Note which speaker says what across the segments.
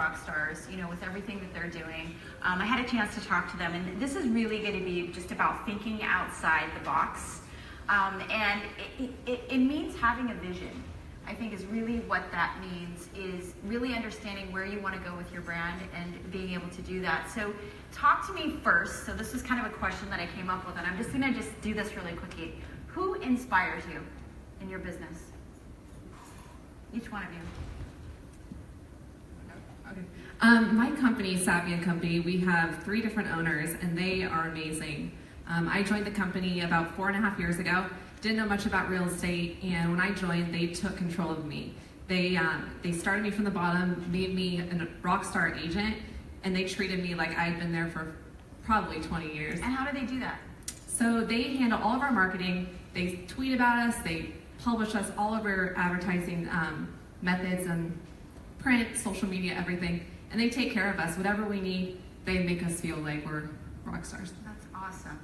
Speaker 1: rock stars, you know, with everything that they're doing. I had a chance to talk to them, and this is really going to be just about thinking outside the box. And it means having a vision. I think is really what that means, is really understanding where you want to go with your brand and being able to do that. So talk to me first. So this was kind of a question that I came up with, and I'm just going to do this really quickly. Who inspires you in your business? Each one of you.
Speaker 2: Okay. My company, Savvy & Company, we have 3 different owners, and they are amazing. I joined the company about 4.5 years ago. Didn't know much about real estate, and when I joined, they took control of me. They started me from the bottom, made me a rock star agent, and they treated me like I had been there for probably 20 years.
Speaker 1: And how do they do that?
Speaker 2: So they handle all of our marketing. They tweet about us. They publish us all of our advertising methods and print, social media, everything. And they take care of us. Whatever we need, they make us feel like we're rock stars.
Speaker 1: That's awesome.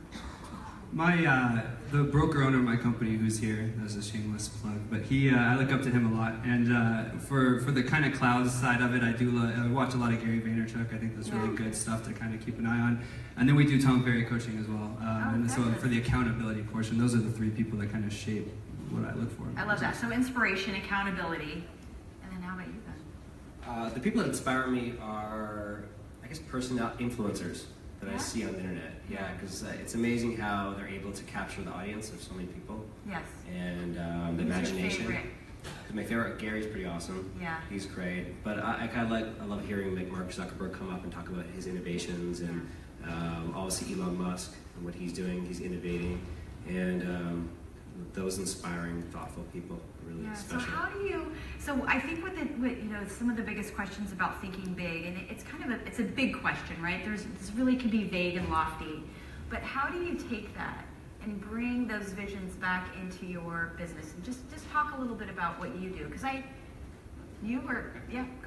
Speaker 3: The broker owner of my company, who's here, that's a shameless plug, but I look up to him a lot, and for the kind of clouds side of it, I watch a lot of Gary Vaynerchuk. I think that's really good stuff to kind of keep an eye on, and then we do Tom Ferry coaching as well. And so for the accountability portion, those are the 3 people that kind of shape what I look for.
Speaker 1: I love that. So inspiration, accountability, and then how about you, Ben?
Speaker 4: The people that inspire me are, I guess, influencers that I see on the internet. Yeah, because it's amazing how they're able to capture the audience of so many people.
Speaker 1: Yes.
Speaker 4: And the
Speaker 1: Who's
Speaker 4: imagination.
Speaker 1: your favorite?
Speaker 4: My favorite, Gary's pretty awesome.
Speaker 1: Yeah.
Speaker 4: He's great. But I love hearing like Mark Zuckerberg come up and talk about his innovations, and obviously Elon Musk and what he's doing. He's innovating, and those inspiring, thoughtful people are really special.
Speaker 1: So how do you? So I think with you know, some of the biggest questions about thinking big, and it's kind of it's a big question, right? This really can be vague and lofty, but how do you take that and bring those visions back into your business? And just talk a little bit about what you do, because go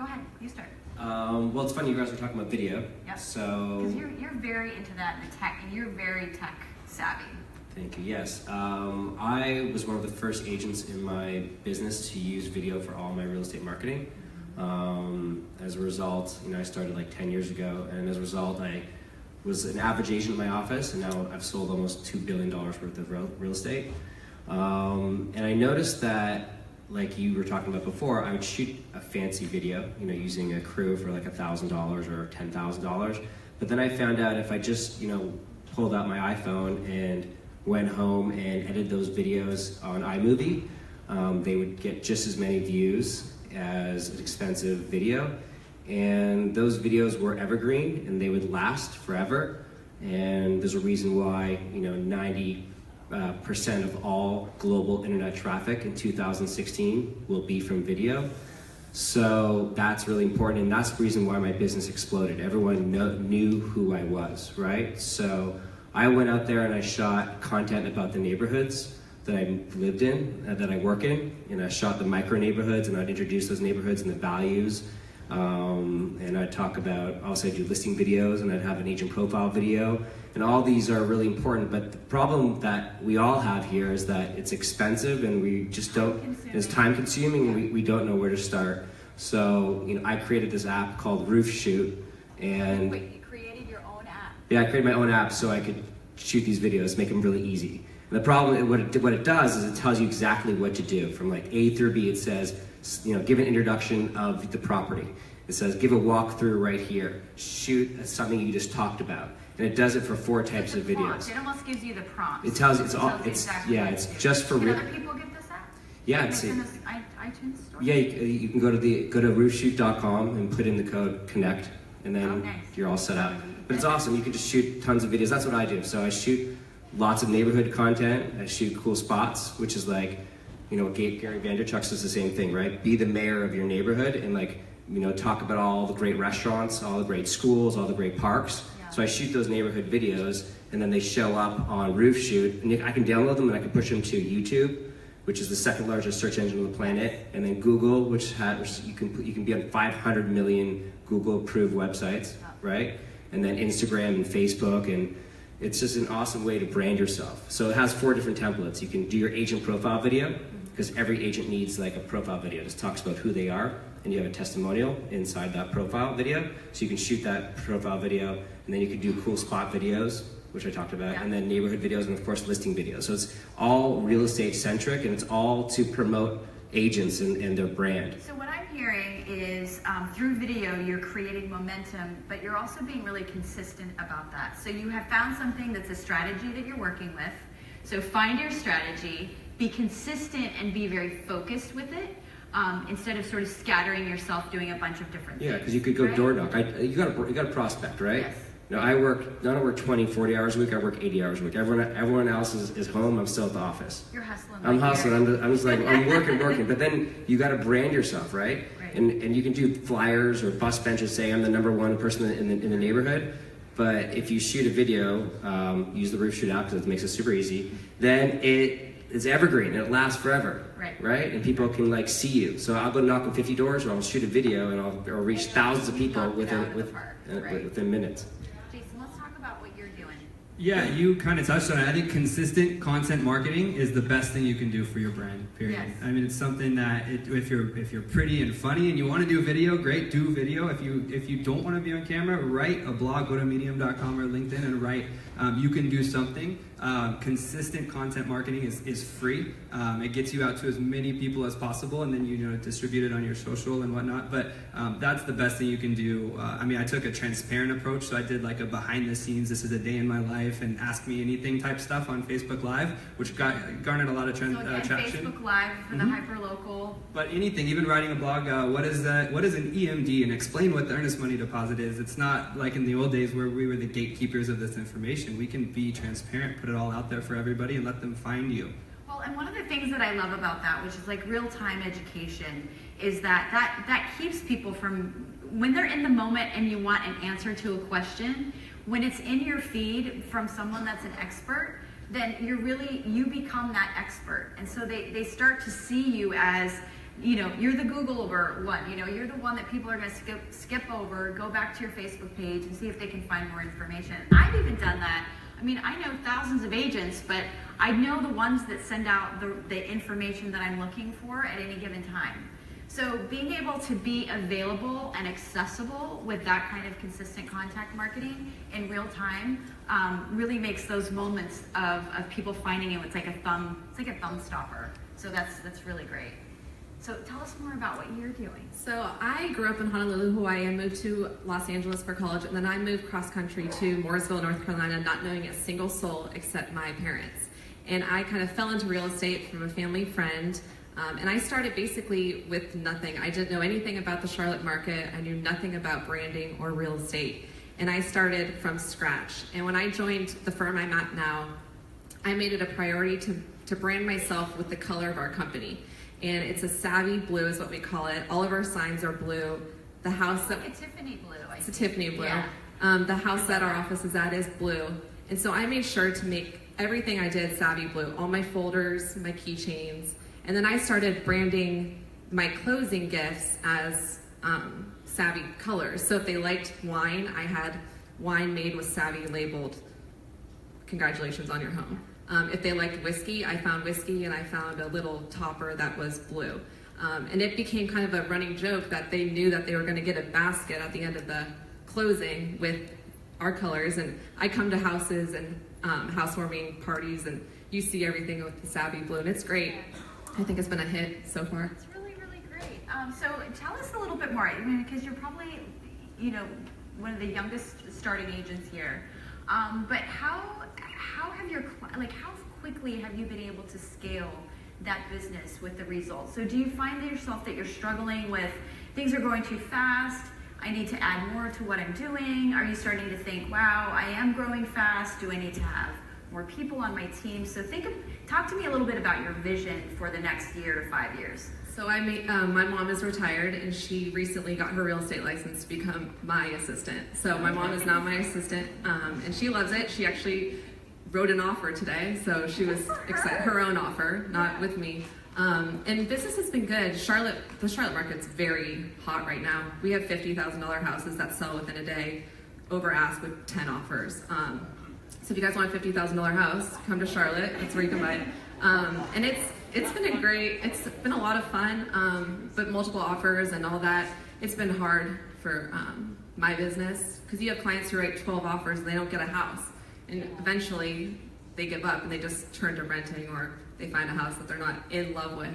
Speaker 1: ahead, you start.
Speaker 4: Well, it's funny you guys were talking about video.
Speaker 1: Yep.
Speaker 4: So
Speaker 1: because you're very into that in the tech, and you're very tech savvy.
Speaker 4: Thank you, yes. I was one of the first agents in my business to use video for all my real estate marketing. As a result, I started like 10 years ago, and as a result, I was an average agent in my office, and now I've sold almost $2 billion worth of real estate. And I noticed that, like you were talking about before, I would shoot a fancy video, using a crew for like $1,000 or $10,000. But then I found out if I just, pulled out my iPhone and went home and edited those videos on iMovie, they would get just as many views as an expensive video. And those videos were evergreen, and they would last forever. And there's a reason why 90% of all global internet traffic in 2016 will be from video. So that's really important, and that's the reason why my business exploded. Everyone knew who I was, right? So I went out there and I shot content about the neighborhoods that I lived in, that I work in, and I shot the micro neighborhoods, and I'd introduce those neighborhoods and the values. And I'd talk about, also I'd do listing videos, and I'd have an agent profile video, and all these are really important. But the problem that we all have here is that it's expensive, and we just don't, it's time consuming, and we don't know where to start. So, I created this app called Roof Shoot, and
Speaker 1: Wait, you created your own app?
Speaker 4: Yeah, I created my own app so I could shoot these videos, make them really easy. And the problem, what it does is it tells you exactly what to do. From like A through B, it says, give an introduction of the property. It says, give a walkthrough right here. Shoot something you just talked about. And it does it for 4 types of videos.
Speaker 1: It almost gives you the prompts.
Speaker 4: It tells you, it's just for real.
Speaker 1: Can other people get this app?
Speaker 4: Yeah,
Speaker 1: it's in this iTunes store?
Speaker 4: Yeah, you can go to roofshoot.com and put in the code CONNECT, and then you're all set up. But it's awesome. You can just shoot tons of videos. That's what I do. So I shoot lots of neighborhood content. I shoot cool spots, which is like, Gary Vaynerchuk says the same thing, right? Be the mayor of your neighborhood, and talk about all the great restaurants, all the great schools, all the great parks. Yeah. So I shoot those neighborhood videos, and then they show up on Roof Shoot, and I can download them and I can push them to YouTube, which is the 2nd largest search engine on the planet, and then Google, which you can be on 500 million Google-approved websites, right? And then Instagram and Facebook, and it's just an awesome way to brand yourself. So it has 4 different templates. You can do your agent profile video, because every agent needs like a profile video. It just talks about who they are. and you have a testimonial inside that profile video. So you can shoot that profile video, and then you can do cool spot videos, which I talked about, and then neighborhood videos, and of course listing videos. So it's all real estate centric, and it's all to promote agents and their brand.
Speaker 1: So what I'm hearing is through video, you're creating momentum, but you're also being really consistent about that. So you have found something that's a strategy that you're working with. So find your strategy, be consistent, and be very focused with it, instead of sort of scattering yourself doing a bunch of different things.
Speaker 4: Yeah, because you could go door knock. You got a prospect, right?
Speaker 1: Yes.
Speaker 4: Now I don't work 20, 40 hours a week. I work 80 hours a week. Everyone else is home. I'm still at the office.
Speaker 1: You're hustling.
Speaker 4: I'm
Speaker 1: like
Speaker 4: hustling. I'm just like I'm working. But then you got to brand yourself, right?
Speaker 1: Right.
Speaker 4: And you can do flyers or bus benches. Say I'm the #1 person in the neighborhood. But if you shoot a video, use the roof shoot out because it makes it super easy. Then it's evergreen. And it lasts forever. Right? And people can like see you. So I'll go knock on 50 doors, or I'll shoot a video, and I'll reach thousands of people within minutes.
Speaker 3: Yeah, you kind of touched on it. I think consistent content marketing is the best thing you can do for your brand, period.
Speaker 1: Yes.
Speaker 3: I mean, it's something that if you're pretty and funny and you want to do video, great, do video. If you don't want to be on camera, write a blog, go to medium.com or LinkedIn and write. You can do something. Consistent content marketing is free. It gets you out to as many people as possible, and then you distribute it on your social and whatnot. But that's the best thing you can do. I mean, I took a transparent approach, so I did like a behind the scenes, this is a day in my life, and ask me anything type stuff on Facebook Live, which garnered a lot of traction.
Speaker 1: Facebook Live for the hyperlocal.
Speaker 3: But anything, even writing a blog, what is an EMD, and explain what the earnest money deposit is. It's not like in the old days where we were the gatekeepers of this information. We can be transparent, put it all out there for everybody, and let them find you.
Speaker 1: Well, and one of the things that I love about that, which is like real-time education, is that keeps people from, when they're in the moment and you want an answer to a question, when it's in your feed from someone that's an expert, then you become that expert. And so they start to see you as, you're the Googleable one, you're the one that people are going to skip over, go back to your Facebook page and see if they can find more information. I've even done that. I mean, I know thousands of agents, but I know the ones that send out the information that I'm looking for at any given time. So being able to be available and accessible with that kind of consistent contact marketing in real time really makes those moments of people finding you. It's like a thumb stopper. So that's really great. So tell us more about what you're doing.
Speaker 2: So I grew up in Honolulu, Hawaii. I moved to Los Angeles for college, and then I moved cross country to Mooresville, North Carolina, not knowing a single soul except my parents. And I kind of fell into real estate from a family friend. And I started basically with nothing. I didn't know anything about the Charlotte market. I knew nothing about branding or real estate. And I started from scratch. And when I joined the firm I'm at now, I made it a priority to brand myself with the color of our company. And it's a savvy blue is what we call it. All of our signs are blue. The house that...
Speaker 1: It's a Tiffany blue.
Speaker 2: It's a Tiffany blue.
Speaker 1: Yeah.
Speaker 2: The house that our office is at is blue. And so I made sure to make everything I did savvy blue. All my folders, my keychains. And then I started branding my closing gifts as savvy colors. So if they liked wine, I had wine made with savvy labeled, congratulations on your home. If they liked whiskey, I found whiskey and I found a little topper that was blue. And it became kind of a running joke that they knew that they were going to get a basket at the end of the closing with our colors. And I come to houses and housewarming parties and you see everything with the savvy blue, and it's great. I think it's been a hit so far.
Speaker 1: It's really, really great. So tell us a little bit more, because you're probably, one of the youngest starting agents here. But how quickly have you been able to scale that business with the results? So do you find yourself that you're struggling with things are going too fast? I need to add more to what I'm doing. Are you starting to think, wow, I am growing fast. Do I need to have more people on my team? So talk to me a little bit about your vision for the next year to 5 years.
Speaker 2: So my mom is retired, and she recently got her real estate license to become my assistant. So my mom is now my assistant, and she loves it. She actually wrote an offer today, so she was excited. Her own offer, not with me. And business has been good. The Charlotte market's very hot right now. We have $50,000 houses that sell within a day, over ask with 10 offers. So if you guys want a $50,000 house, come to Charlotte. That's where you can buy it. And It's been a lot of fun, but multiple offers and all that, it's been hard for my business, because you have clients who write 12 offers and they don't get a house. And eventually they give up and they just turn to renting, or they find a house that they're not in love with.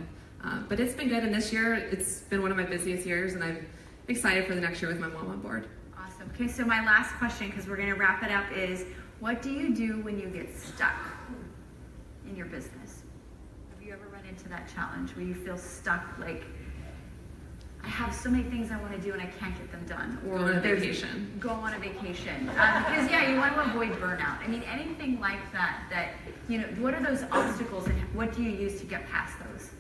Speaker 2: But it's been good, and this year it's been one of my busiest years, and I'm excited for the next year with my mom on board.
Speaker 1: Awesome. Okay, so my last question, because we're going to wrap it up, is what do you do when you get stuck in your business? Have you ever run into that challenge where you feel stuck, like, I have so many things I want to do and I can't get them done? Or
Speaker 2: Go on a vacation.
Speaker 1: Go on a vacation. Because, yeah, you want to avoid burnout. I mean, anything like that, what are those obstacles and what do you use to get past those?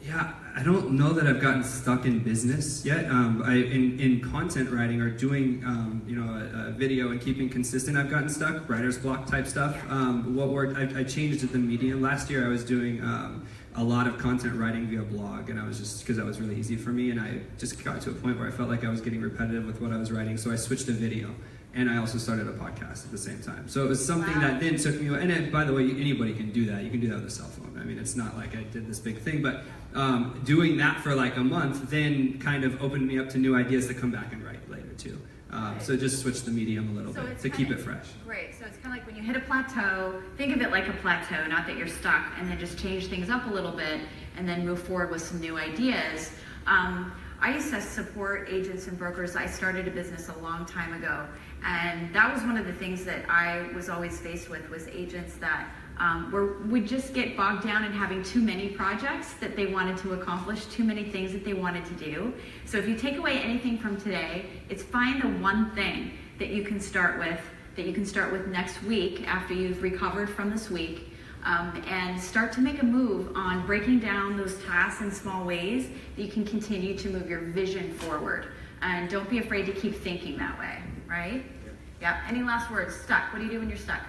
Speaker 3: Yeah, I don't know that I've gotten stuck in business yet. In content writing or doing, a video and keeping consistent, I've gotten stuck. Writer's block type stuff. I changed the medium. Last year I was doing a lot of content writing via blog, and I was just, because that was really easy for me, and I just got to a point where I felt like I was getting repetitive with what I was writing, so I switched to video. And I also started a podcast at the same time. So it was something that then took me, and by the way, anybody can do that. You can do that with a cell phone. I mean, it's not like I did this big thing, but doing that for like a month then kind of opened me up to new ideas to come back and write later too. So just switch the medium a little bit to keep it fresh.
Speaker 1: Great, so it's kind of like when you hit a plateau, think of it like a plateau, not that you're stuck, and then just change things up a little bit and then move forward with some new ideas. I used to support agents and brokers. I started a business a long time ago, and that was one of the things that I was always faced with, was agents that would just get bogged down in having too many projects that they wanted to accomplish, too many things that they wanted to do. So if you take away anything from today, it's find the one thing that you can start with, next week after you've recovered from this week. And start to make a move on breaking down those tasks in small ways that you can continue to move your vision forward. And don't be afraid to keep thinking that way, right? Yeah. Any last words? Stuck. What do you do when you're stuck?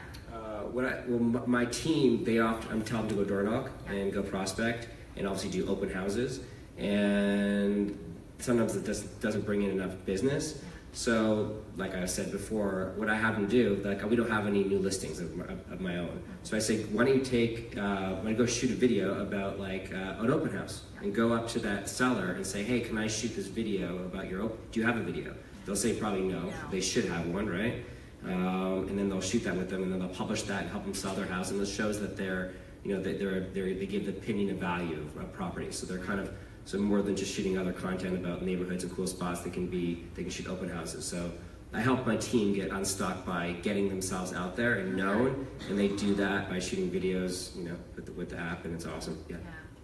Speaker 4: My team, I'm telling them to go door knock and go prospect, and obviously do open houses. And sometimes it doesn't bring in enough business. So, like I said before, what I have them do, like, we don't have any new listings of my own. So I say, why don't you go shoot a video about an open house, and go up to that seller and say, hey, can I shoot this video about do you have a video? They'll say probably no. They should have one, right? And then they'll shoot that with them, and then they'll publish that and help them sell their house. And this shows that they give the opinion and value of property. So they're kind of, so more than just shooting other content about neighborhoods and cool spots, they can shoot open houses. So I help my team get unstuck by getting themselves out there and known, and they do that by shooting videos, with the app, and it's awesome. Yeah.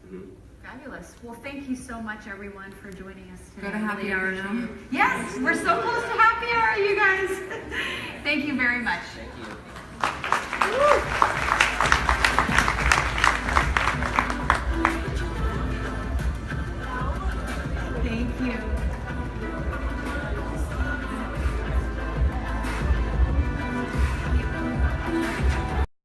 Speaker 4: Mm-hmm.
Speaker 1: Fabulous. Well, thank you so much, everyone, for joining us today.
Speaker 2: Go to happy hour now.
Speaker 1: Yes, we're so close to happy hour, you guys. Thank you very much.